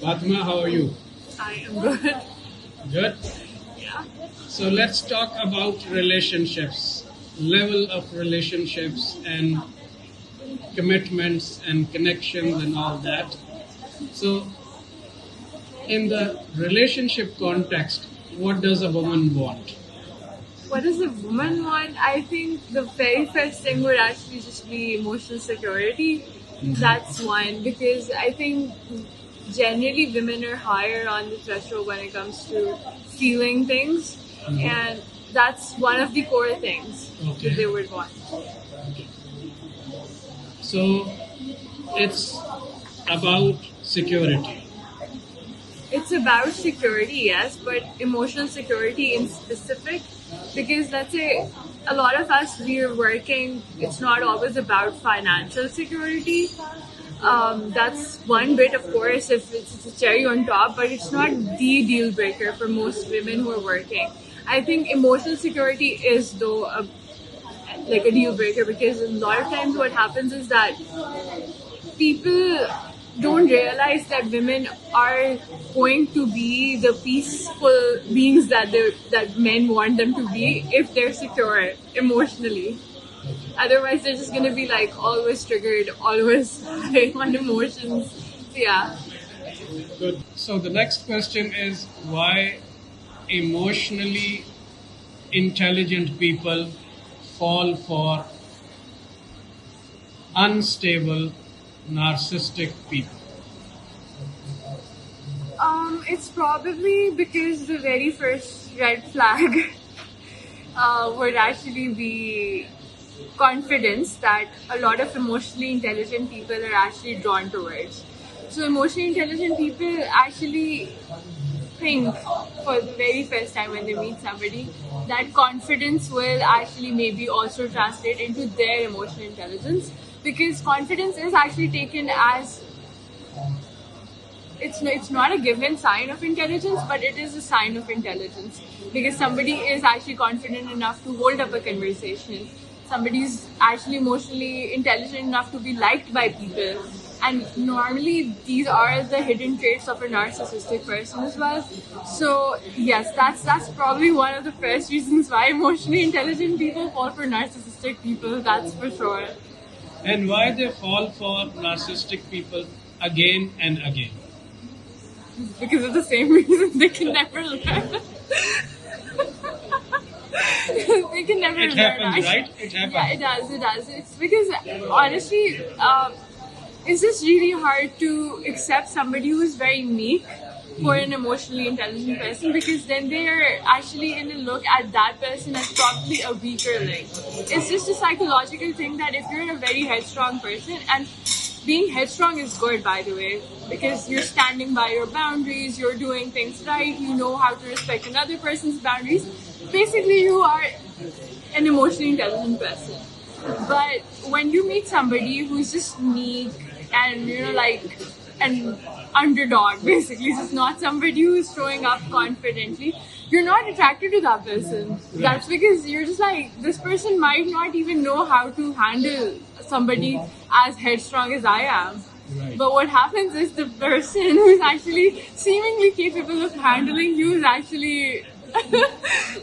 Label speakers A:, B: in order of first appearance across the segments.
A: Fatma, how are you?
B: I am good.
A: Good.
B: Yeah.
A: So let's talk about relationships, level of relationships and commitments and connections and all that. So in the relationship context, what does a woman want?
B: What does a woman want? I think the very first thing would actually just be emotional security. That's one, because I think generally women are higher on the threshold when it comes to feeling things, and that's one of the core things that they
A: Okay.
B: would want.
A: So it's about security.
B: It's about security, yes, but emotional security in specific, because let's say a lot of us, we're working, it's not always about financial security. That's one bit, of course, if it's a cherry on top, but it's not the deal breaker for most women who are working. I think emotional security is, though, like a deal breaker, because a lot of times what happens is that people don't realize that women are going to be the peaceful beings that men want them to be if they're secure emotionally. Otherwise, they're just gonna be like always triggered, always high on emotions. So, yeah.
A: Good. So the next question is why emotionally intelligent people fall for unstable, narcissistic people.
B: It's probably because the very first red flag would actually be confidence that a lot of emotionally intelligent people are actually drawn towards. So, emotionally intelligent people actually think for the very first time when they meet somebody that confidence will actually maybe also translate into their emotional intelligence, because confidence is actually taken as it's not a given sign of intelligence, but it is a sign of intelligence, because somebody is actually confident enough to hold up a conversation. Somebody is actually emotionally intelligent enough to be liked by people, and normally these are the hidden traits of a narcissistic person as well. So yes, that's probably one of the first reasons why emotionally intelligent people fall for narcissistic people. That's for sure.
A: And why they fall for narcissistic people again and again.
B: Because of the same reason they can never learn. They can never
A: It
B: learn.
A: happens,
B: Actually.
A: right? It happens.
B: Yeah, it does. It does. It's because honestly, it's just really hard to accept somebody who is very meek for an emotionally intelligent person, because then they are actually going to look at that person as probably a weaker link. It's just a psychological thing that if you're a very headstrong person, and being headstrong is good, by the way, because you're standing by your boundaries, you're doing things right, you know how to respect another person's boundaries. Basically, you are an emotionally intelligent person. But when you meet somebody who's just meek and like an underdog, basically, just not somebody who's showing up confidently, you're not attracted to that person. That's because you're just like, this person might not even know how to handle somebody as headstrong as I am.
A: Right.
B: But what happens is the person who's actually seemingly capable of handling you is actually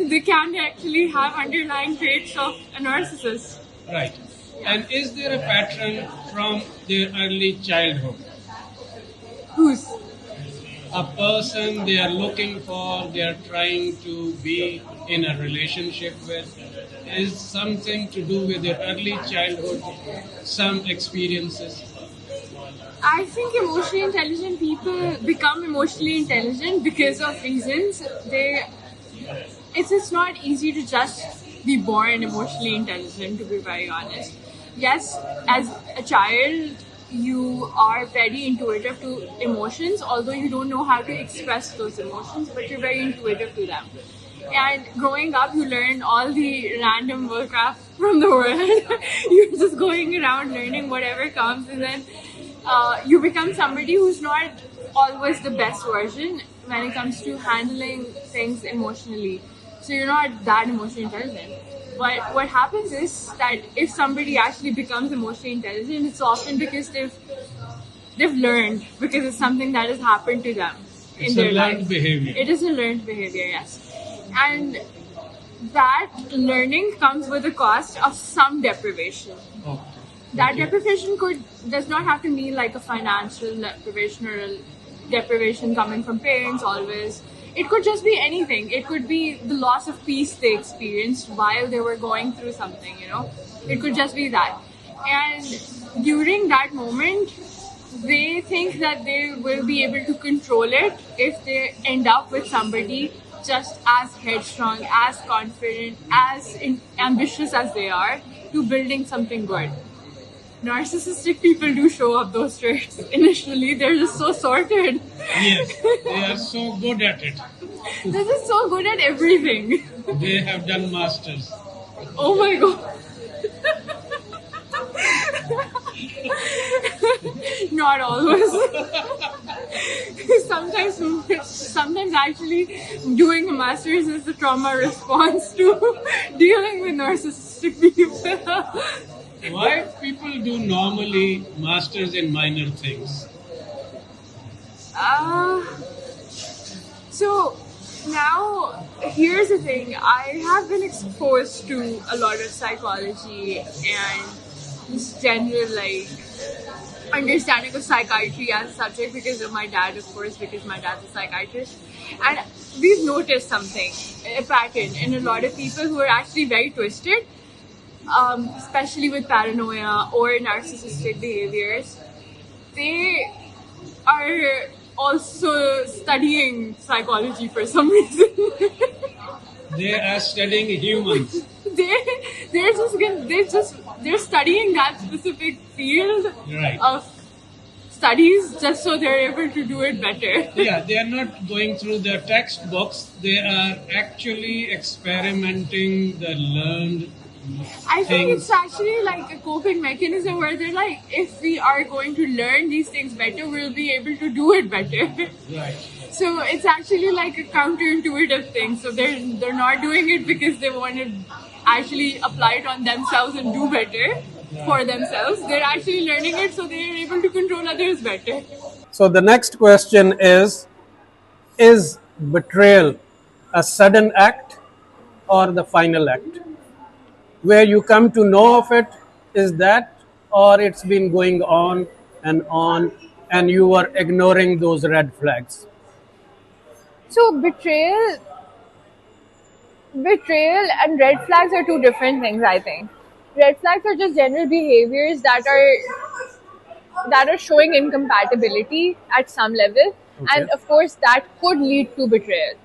B: they can actually have underlying traits of a narcissist.
A: Right. And is there a pattern from their early childhood?
B: Who's
A: A person they are looking for, they are trying to be in a relationship with, is something to do with their early childhood, some experiences.
B: I think emotionally intelligent people become emotionally intelligent because of reasons. It's just not easy to just be born emotionally intelligent, to be very honest. Yes, as a child, you are very intuitive to emotions, although you don't know how to express those emotions, but you're very intuitive to them. And growing up, you learn all the random worldcraft from the world. You're just going around learning whatever comes, and then you become somebody who's not always the best version when it comes to handling things emotionally. So you're not that emotionally intelligent. But what happens is that if somebody actually becomes emotionally intelligent, it's often because they've they've learned because it's something that has happened to them
A: It's
B: in
A: a
B: their
A: learned
B: life.
A: behavior.
B: It is a learned behavior, yes. And that learning comes with a cost of some deprivation.
A: Okay.
B: That
A: Okay.
B: deprivation does not have to mean like a financial deprivation or a deprivation coming from parents always. It could just be anything. It could be the loss of peace they experienced while they were going through something, you know. It could just be that. And during that moment, they think that they will be able to control it if they end up with somebody just as headstrong, as confident, as ambitious as they are to building something good. Narcissistic people do show up those traits initially. They're just so sorted.
A: Yes, they are so good at it.
B: They're just so good at everything.
A: They have done masters.
B: Oh my god. Not always. sometimes actually doing a master's is the trauma response to dealing with narcissistic people.
A: Why people do normally masters in minor things?
B: So now here's the thing. I have been exposed to a lot of psychology and this general like understanding of psychiatry as a subject because of my dad, of course, because my dad's a psychiatrist. And we've noticed something, a pattern in a lot of people who are actually very twisted, especially with paranoia or narcissistic behaviors. They are also studying psychology for some reason.
A: They are studying humans.
B: They're studying that specific field
A: Right.
B: of studies just so they're able to do it better.
A: Yeah, they are not going through the textbooks. They are actually experimenting the learned
B: I think
A: things.
B: it's actually like a coping mechanism where they're like, if we are going to learn these things better, we'll be able to do it better.
A: Right.
B: So it's actually like a counterintuitive thing. So they're not doing it because they want to actually apply it on themselves and do better for themselves. They're actually learning it so they're able to control others better.
C: So the next question is betrayal a sudden act or the final act? Where you come to know of it, is that, or it's been going on and you were ignoring those red flags?
B: So betrayal and red flags are two different things, I think. Red flags are just general behaviors that are showing incompatibility at some level,
C: Okay.
B: and of course that could lead to betrayal.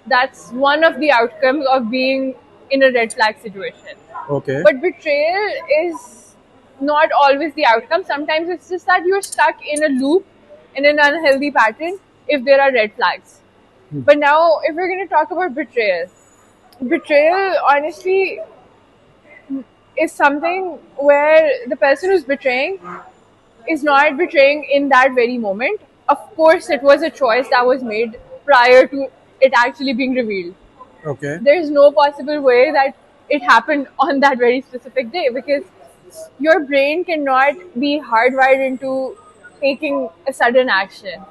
B: That's one of the outcomes of being in a red flag situation.
C: Okay.
B: But betrayal is not always the outcome. Sometimes it's just that you're stuck in a loop, in an unhealthy pattern if there are red flags. But now, if we're going to talk about betrayal honestly is something where the person who's betraying is not betraying in that very moment. Of course, it was a choice that was made prior to it actually being revealed.
C: Okay.
B: There's no possible way that it happened on that very specific day because your brain cannot be hardwired into taking a sudden action,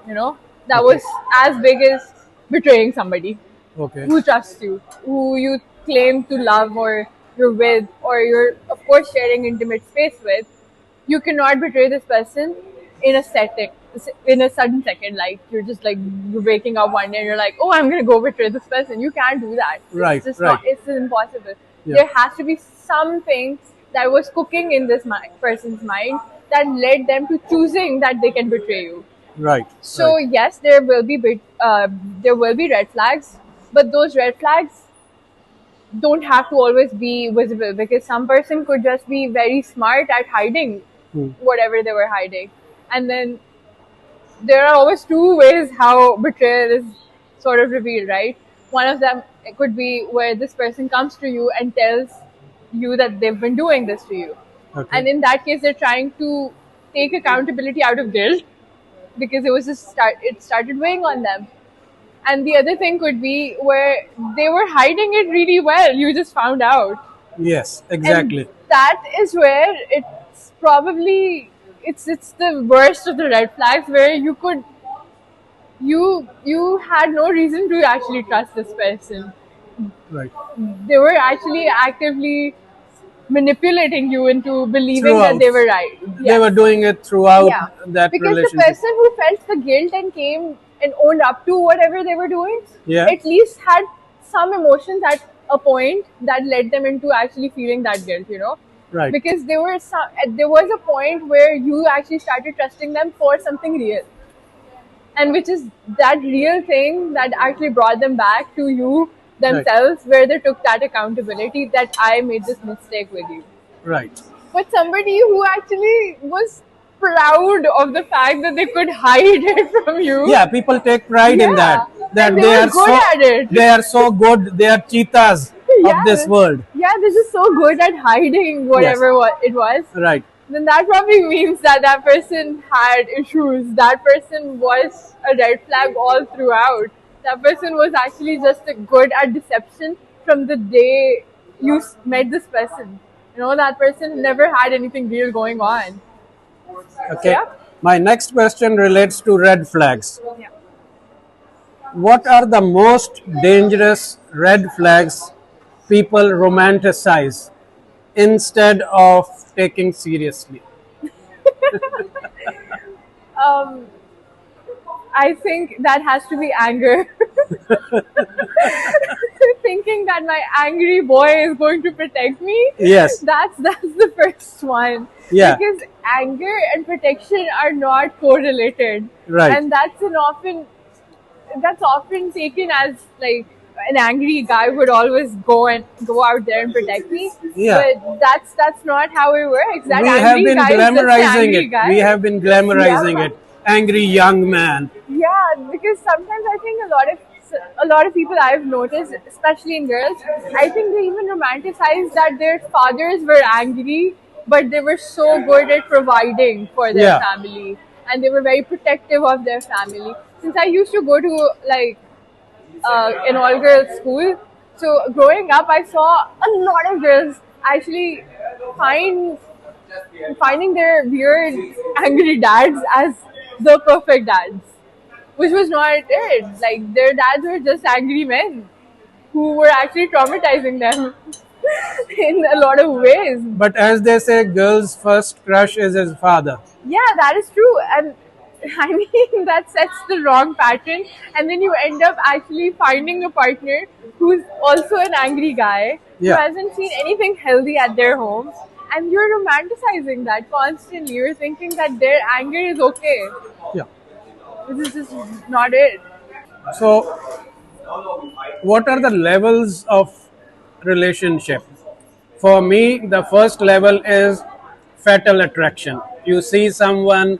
B: that was as big as betraying somebody
C: Okay.
B: who trusts you, who you claim to love or you're with or you're of course sharing intimate space with. You cannot betray this person in a sudden second. Like you're waking up one day and you're like, oh, I'm gonna go betray this person. You can't do that.
C: Right,
B: It's just
C: right.
B: it's impossible.
C: Yeah.
B: There has to be something that was cooking in this person's mind that led them to choosing that they can betray you.
C: Right.
B: So
C: right.
B: yes, there will be red flags, but those red flags don't have to always be visible because some person could just be very smart at hiding whatever they were hiding, and then there are always two ways how betrayal is sort of revealed, right? One of them it could be where this person comes to you and tells you that they've been doing this to you,
C: Okay.
B: and in that case they're trying to take accountability out of guilt because it started weighing on them. And the other thing could be where they were hiding it really well, you just found out.
C: Yes, exactly.
B: And that is where it's probably it's the worst of the red flags where you had no reason to actually trust this person.
C: Right.
B: They were actually actively manipulating you into believing
C: Throughout.
B: that they were right.
C: They were doing it throughout
B: Yeah.
C: that
B: Because the
C: relationship.
B: person who felt the guilt and came and owned up to whatever they were doing,
C: Yeah.
B: at least had some emotions at a point that led them into actually feeling that guilt,
C: Right.
B: Because there was a point where you actually started trusting them for something real, and which is that real thing that actually brought them back to you themselves, where they took that accountability that I made this mistake with you.
C: Right.
B: But somebody who actually was proud of the fact that they could hide it from you.
C: Yeah, people take pride in that.
B: Yeah,
C: That
B: and they
C: they
B: were
C: are
B: good
C: so
B: at it.
C: they are so good. They are cheetahs of this world.
B: Yeah, they're just so good at hiding whatever it was.
C: Right.
B: Then that probably means that that person had issues. That person was a red flag all throughout. That person was actually just good at deception from the day you met this person. That person never had anything real going on.
C: Okay.
B: Yeah.
C: My next question relates to red flags.
B: Yeah.
C: What are the most dangerous red flags people romanticize instead of taking seriously?
B: I think that has to be anger. Thinking that my angry boy is going to protect me.
C: Yes.
B: That's the first one.
C: Yeah.
B: Because anger and protection are not correlated.
C: Right.
B: And that's often taken as like an angry guy would always go out there and protect me.
C: Yeah.
B: But that's not how it works. That
C: We
B: angry
C: have been
B: guy is just an
C: glamorizing
B: angry
C: it.
B: guy.
C: We have been glamorizing
B: Yeah.
C: it. Angry young man.
B: Yeah, because sometimes I think a lot of people I've noticed, especially in girls, I think they even romanticize that their fathers were angry, but they were so good at providing for their
C: Yeah.
B: family, and they were very protective of their family. Since I used to go to an all girls school, so growing up, I saw a lot of girls actually finding their weird angry dads as the perfect dads, which was not it. Like their dads were just angry men who were actually traumatizing them in a lot of ways.
C: But as they say, girl's first crush is his father.
B: Yeah, that is true. And I mean, that sets the wrong pattern. And then you end up actually finding a partner who's also an angry guy
C: Yeah.
B: who hasn't seen anything healthy at their home. And you're romanticizing that constantly. You're thinking that their anger is okay.
C: Yeah.
B: This is just not it.
C: So, what are the levels of relationship? For me, the first level is fatal attraction. You see someone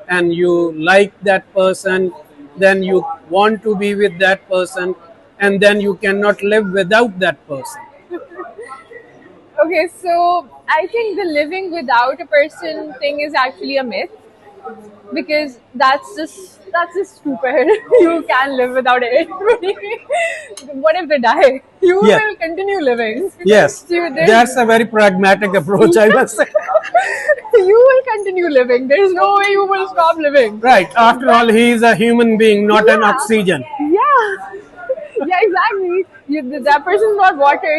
C: and you like that person, then you want to be with that person, and then you cannot live without that person.
B: Okay, so I think the living without a person thing is actually a myth, because that's just stupid. You can live without anybody. What if they die? You
C: Yeah.
B: will continue living.
C: Yes,
B: So
C: that's a very pragmatic approach, I must say.
B: you will continue living. There is no way you will stop living.
C: Right, after all, he is a human being, not an
B: Yeah.
C: oxygen.
B: Yeah. Yeah, exactly. That person's not water.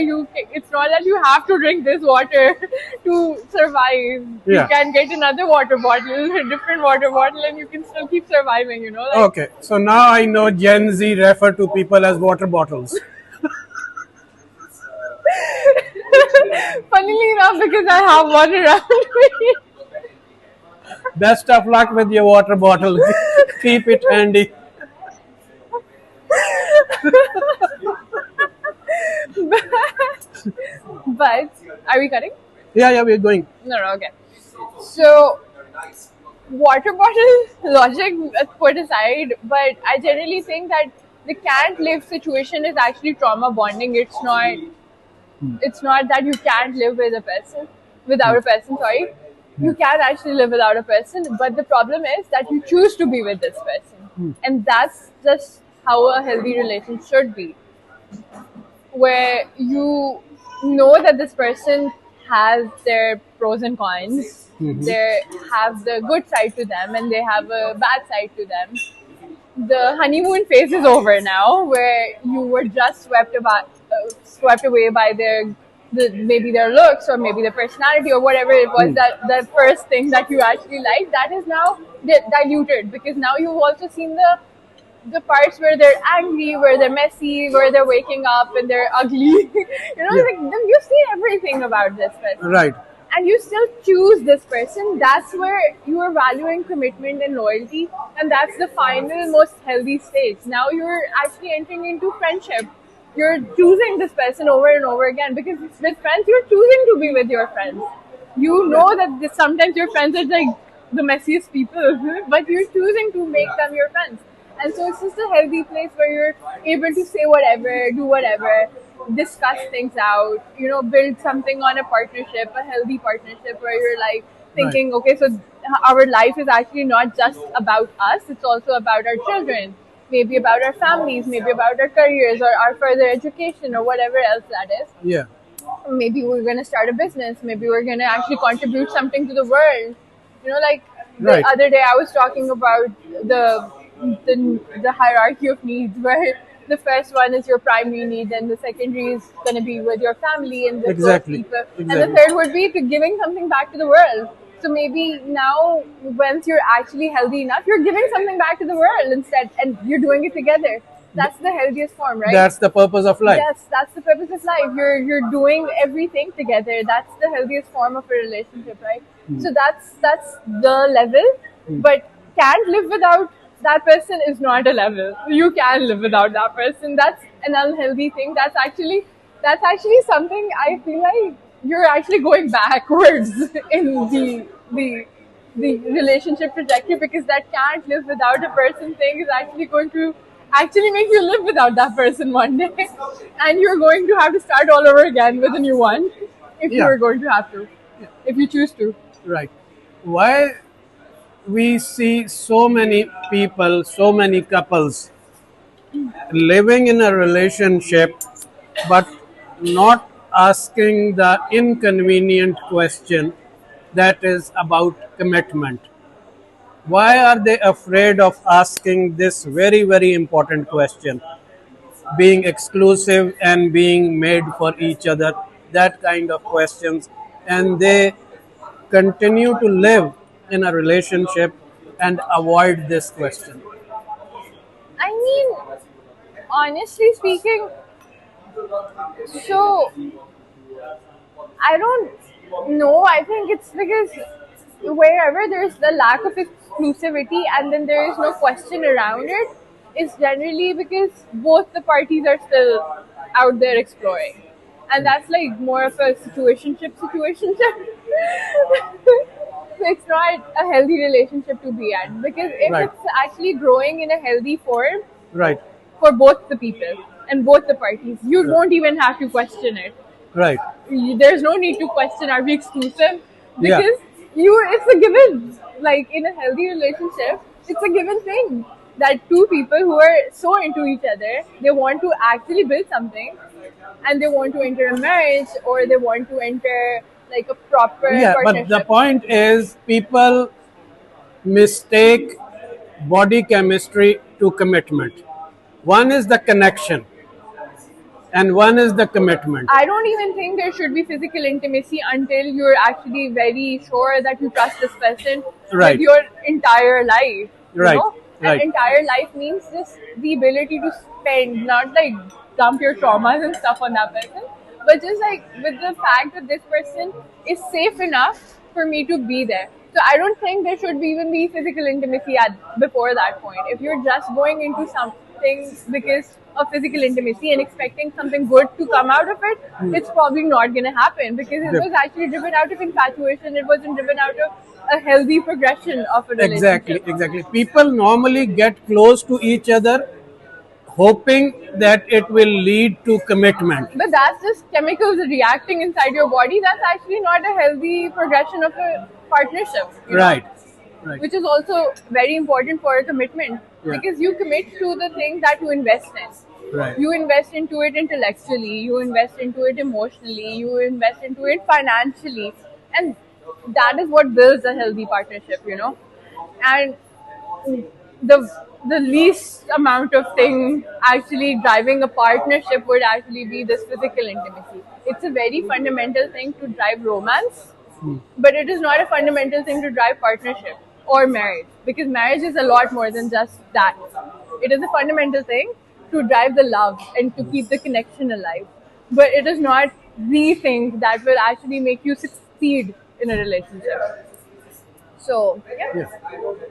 B: It's not that you have to drink this water to survive. You
C: Yeah.
B: can get another water bottle, a different water bottle, and you can still keep surviving.
C: Okay, so now I know Gen Z refer to people as water bottles.
B: Funnily enough, because I have one around me.
C: Best of luck with your water bottle. Keep it handy.
B: But are we cutting?
C: Yeah, we're going.
B: No, okay. So, water bottle logic put aside, but I generally think that the can't live situation is actually trauma bonding. It's not that you can't live with a person without a person. Sorry, you can actually live without a person, but the problem is that you choose to be with this person, and that's just how a healthy relationship should be, where you know that this person has their pros and cons. They have the good side to them and they have a bad side to them. The honeymoon phase is over now, where you were just swept away by maybe their looks or maybe their personality or whatever it was, that the first thing that you actually liked, that is now diluted, because now you've also seen the parts where they're angry, where they're messy, where they're waking up and they're ugly.
C: Yeah.
B: Like you've seen everything about this person.
C: Right.
B: And you still choose this person. That's where you are valuing commitment and loyalty, and that's the final, most healthy stage. Now you're actually entering into friendship. You're choosing this person over and over again, because with friends, you're choosing to be with your friends. You know that sometimes your friends are like the messiest people, but you're choosing to make them your friends. And so it's just a healthy place where you're able to say whatever, do whatever, discuss things out, build something on a partnership, a healthy partnership where you're like thinking, okay, so our life is actually not just about us, it's also about our children, maybe about our families, maybe about our careers or our further education or whatever else that is.
C: Yeah.
B: Maybe we're going to start a business, maybe we're going to actually contribute something to the world. Like the other day I was talking about the hierarchy of needs, where the first one is your primary need, and the secondary is going to be with your family and the close people, and the third would be to giving something back to the world. So maybe now, once you're actually healthy enough, you're giving something back to the world instead, and you're doing it together. That's the healthiest form, right?
C: That's the purpose of life.
B: Yes, that's the purpose of life. You're doing everything together. That's the healthiest form of a relationship, right? So that's the level, but can't live without that person is not a level. You can live without that person. That's an unhealthy thing. That's actually something I feel like you're actually going backwards in the relationship trajectory, because that can't live without a person thing is actually going to actually make you live without that person one day, and you're going to have to start all over again with a new one if you're going to have to, if you choose to.
C: Right. Why we see so many people, so many couples living in a relationship but not asking the inconvenient question that is about commitment? Why are they afraid of asking this very, very important question? Being exclusive and being made for each other, that kind of questions. And they continue to live in a relationship and avoid this question.
B: I mean, honestly speaking, so I don't know. I think it's because wherever there's the lack of exclusivity and then there is no question around it, it's generally because both the parties are still out there exploring. And that's like more of a situationship. It's not a healthy relationship to be at, because if it's actually growing in a healthy form for both the people and both the parties, you won't even have to question it. There's no need to question, are we exclusive? Because it's a given. Like in a healthy relationship, it's a given thing that two people who are so into each other, they want to actually build something, and they want to enter a marriage, or they want to enter like a proper partnership.
C: But the point is, people mistake body chemistry to commitment. One is the connection and one is the commitment.
B: I don't even think there should be physical intimacy until you're actually very sure that you trust this person with your entire life. And entire life means just the ability to spend, not like dump your traumas and stuff on that person, but just like with the fact that this person is safe enough for me to be there. So I don't think there should even be physical intimacy before that point. If you're just going into something because of physical intimacy and expecting something good to come out of it, it's probably not going to happen, because it was actually driven out of infatuation. It wasn't driven out of a healthy progression of a relationship.
C: Exactly. People normally get close to each other hoping that it will lead to commitment.
B: But that's just chemicals reacting inside your body. That's actually not a healthy progression of a partnership.
C: Right.
B: Which is also very important for a commitment, because you commit to the thing that you invest in.
C: Right.
B: You invest into it intellectually, you invest into it emotionally, you invest into it financially, and that is what builds a healthy partnership, you know. And the the least amount of thing actually driving a partnership would actually be this physical intimacy. It's a very fundamental thing to drive romance, but it is not a fundamental thing to drive partnership or marriage, because marriage is a lot more than just that. It is a fundamental thing to drive the love and to keep the connection alive, but it is not the thing that will actually make you succeed in a relationship. So yeah.
C: Yeah.